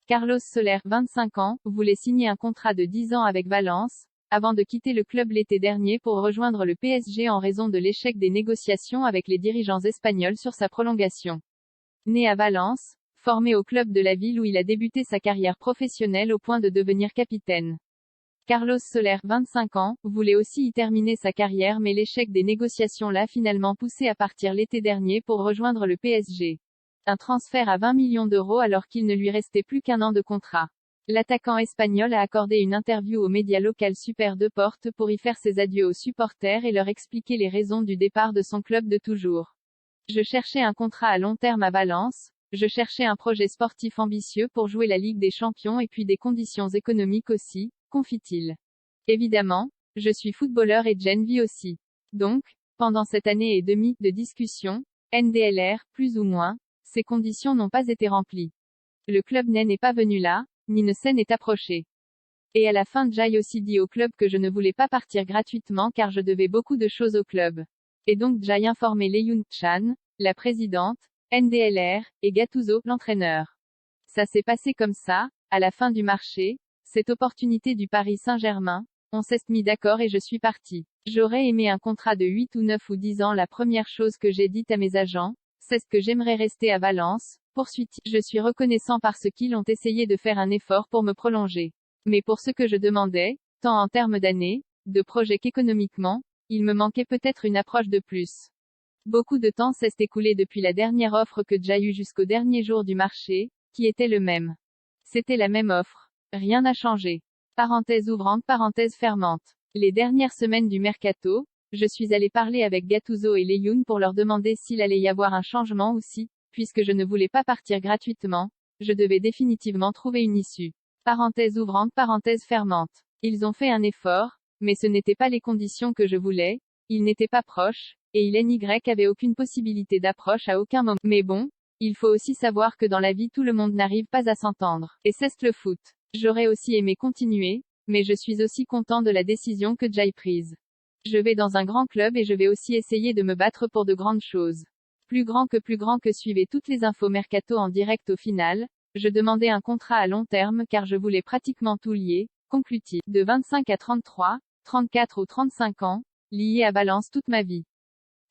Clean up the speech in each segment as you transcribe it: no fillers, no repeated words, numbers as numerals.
Carlos Soler, 25 ans, voulait signer un contrat de 10 ans avec Valence, avant de quitter le club l'été dernier pour rejoindre le PSG en raison de l'échec des négociations avec les dirigeants espagnols sur sa prolongation. Né à Valence, formé au club de la ville où il a débuté sa carrière professionnelle au point de devenir capitaine. Carlos Soler, 25 ans, voulait aussi y terminer sa carrière mais l'échec des négociations l'a finalement poussé à partir l'été dernier pour rejoindre le PSG. Un transfert à 20 millions d'euros alors qu'il ne lui restait plus qu'un an de contrat. L'attaquant espagnol a accordé une interview au média local Super Deportes pour y faire ses adieux aux supporters et leur expliquer les raisons du départ de son club de toujours. Je cherchais un contrat à long terme à Valence, je cherchais un projet sportif ambitieux pour jouer la Ligue des Champions et puis des conditions économiques aussi, confie-t-il. Évidemment, je suis footballeur et Jen vit aussi. Donc, pendant cette année et demie de discussion, NDLR, plus ou moins, ces conditions n'ont pas été remplies. Le club n'est pas venu là, ni ne s'en est approché. Et à la fin Jai aussi dit au club que je ne voulais pas partir gratuitement car je devais beaucoup de choses au club. Et donc Jai informé Leyun Chan, la présidente, NDLR, et Gattuso, l'entraîneur. Ça s'est passé comme ça, à la fin du marché, cette opportunité du Paris Saint-Germain, on s'est mis d'accord et je suis parti. J'aurais aimé un contrat de 8 ou 9 ou 10 ans. La première chose que j'ai dite à mes agents, c'est que j'aimerais rester à Valence, poursuit-il. Je suis reconnaissant parce qu'ils ont essayé de faire un effort pour me prolonger. Mais pour ce que je demandais, tant en termes d'années, de projet qu'économiquement, il me manquait peut-être une approche de plus. Beaucoup de temps s'est écoulé depuis la dernière offre que j'ai eue jusqu'au dernier jour du marché, qui était le même. C'était la même offre. Rien n'a changé. Parenthèse ouvrante, parenthèse fermante. Les dernières semaines du mercato, je suis allé parler avec Gattuso et Leyun pour leur demander s'il allait y avoir un changement ou si, puisque je ne voulais pas partir gratuitement, je devais définitivement trouver une issue. Parenthèse ouvrante, parenthèse fermante. Ils ont fait un effort, mais ce n'étaient pas les conditions que je voulais, ils n'étaient pas proches, et il NY avait aucune possibilité d'approche à aucun moment. Mais bon, il faut aussi savoir que dans la vie tout le monde n'arrive pas à s'entendre. Et c'est le foot. J'aurais aussi aimé continuer, mais je suis aussi content de la décision que j'ai prise. Je vais dans un grand club et je vais aussi essayer de me battre pour de grandes choses. Plus grand que suivez toutes les infos mercato en direct au final. Je demandais un contrat à long terme car je voulais pratiquement tout lier, conclut-il. De 25 à 33, 34 ou 35 ans, lié à Valence toute ma vie.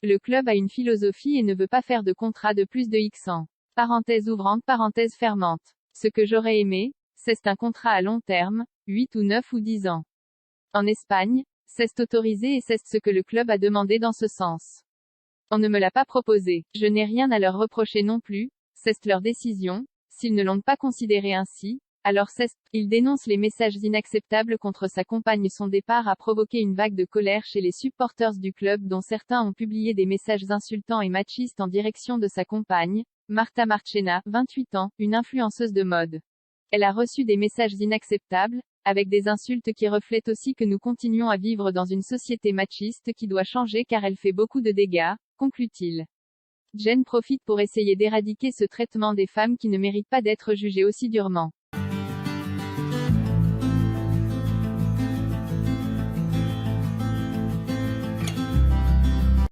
Le club a une philosophie et ne veut pas faire de contrat de plus de X ans. Parenthèse ouvrante, parenthèse fermante. Ce que j'aurais aimé, c'est un contrat à long terme, 8 ou 9 ou 10 ans. En Espagne, c'est autorisé et c'est ce que le club a demandé dans ce sens. On ne me l'a pas proposé. Je n'ai rien à leur reprocher non plus, c'est leur décision. S'ils ne l'ont pas considéré ainsi, alors il dénonce les messages inacceptables contre sa compagne. Son départ a provoqué une vague de colère chez les supporters du club dont certains ont publié des messages insultants et machistes en direction de sa compagne, Marta Marchena, 28 ans, une influenceuse de mode. Elle a reçu des messages inacceptables, avec des insultes qui reflètent aussi que nous continuons à vivre dans une société machiste qui doit changer car elle fait beaucoup de dégâts, conclut-il. Jen profite pour essayer d'éradiquer ce traitement des femmes qui ne méritent pas d'être jugées aussi durement.